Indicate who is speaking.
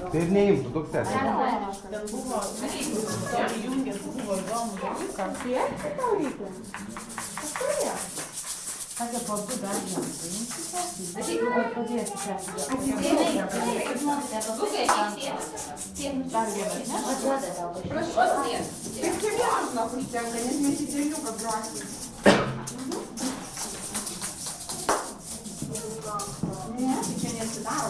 Speaker 1: Tai ir neimtų, toks esi.
Speaker 2: Ten buvo, jungiasi, buvo įdomu dalykas.
Speaker 3: Siekti tau reikia? Pastorė.
Speaker 2: Sakė, po du dar vieną.
Speaker 3: Padėsiu čia.
Speaker 2: Dar vieną.
Speaker 3: Taip čia vienas nuo užtenka, nes mes į treniuką brosim. Ne, tai čia nesidaro.